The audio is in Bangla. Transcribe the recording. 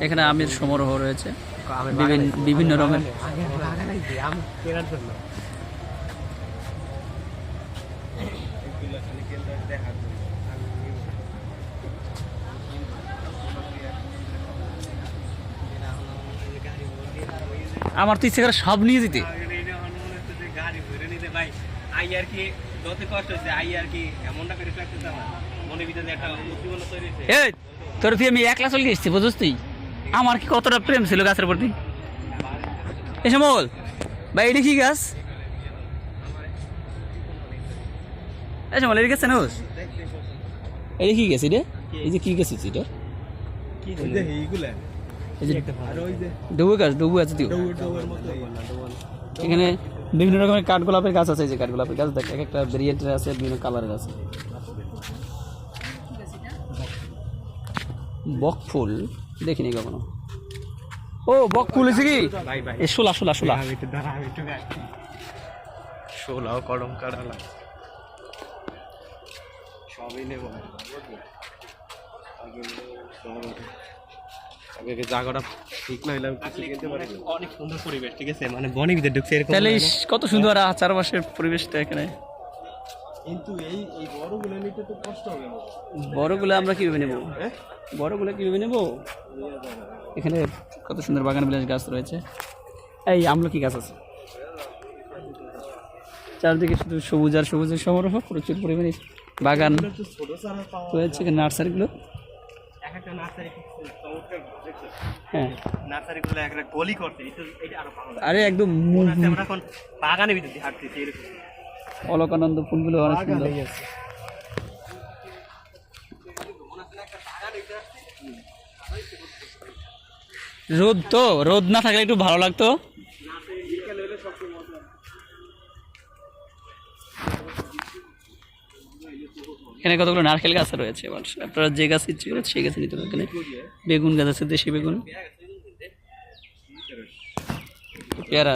এখানে আমের সমারোহ রয়েছে বিভিন্ন রঙের। আমার তো ইচ্ছে করে সব নিয়ে যেতে। তোর তুই আমি একলা চলে গেছি বুঝছিস তুই, আমার কি কতটা প্রেম ছিল গাছের প্রতি। এসে মল ভাই এটা কি গাছ? আচ্ছা মল এটা গেছে না এটা কি গেছে রে? এই যে কি গেছে এটা? ডবু গাছ, ডবু গাছ দিও। এখানে বিভিন্ন রকমের কাঠগোলাপের গাছ আছে। এই যে কাঠগোলাপের গাছ দেখ, এক একটা ভেরিয়েন্টের আছে, বিভিন্ন কালারের আছে। বক ফুল দেখিনি কখনো। ও বক ফুল হয়েছে কি? শোলা শোলা শোলা শোলা কলম কাটালা সবই নেব। জায়গাটা ঠিক না হইলে অনেক সুন্দর পরিবেশ, ঠিক আছে, মানে বনের ভিতরে ঢুকছে এরকম। তাহলে কত সুন্দর চারপাশের পরিবেশটা এখানে। কিন্তু এই বড়গুলো নিতে তো কষ্ট হবে। বড়গুলো আমরা কিভাবে নেব? বড়গুলো কিভাবে নেব? এখানে কত সুন্দর বাগান বিলাস গাছ রয়েছে। এই আমলকি গাছ আছে চারদিকে, শুধু সবুজ আর সবুজের সমারোহ, প্রচুর পরিমাণে বাগান রয়েছে। নার্সারিগুলো, হ্যাঁ নার্সারিগুলো একটা গলি করতে, এটা আরো ভালো। আরে একদম আমরা এখন বাগানের ভিতর দিয়ে হাঁটতেছি এরকম। অলকানন্দ ফুলগুলো অনেক সুন্দর। রোদ তো, রোদ না থাকলে একটু ভালো লাগতো। এখানে কতগুলো নারকেল গাছ রয়েছে। আপনারা যে গাছ ইচ্ছে করে সেই গাছে নিতে পারেন। এখানে বেগুন গাছ আছে, দেশি বেগুন, পেয়ারা।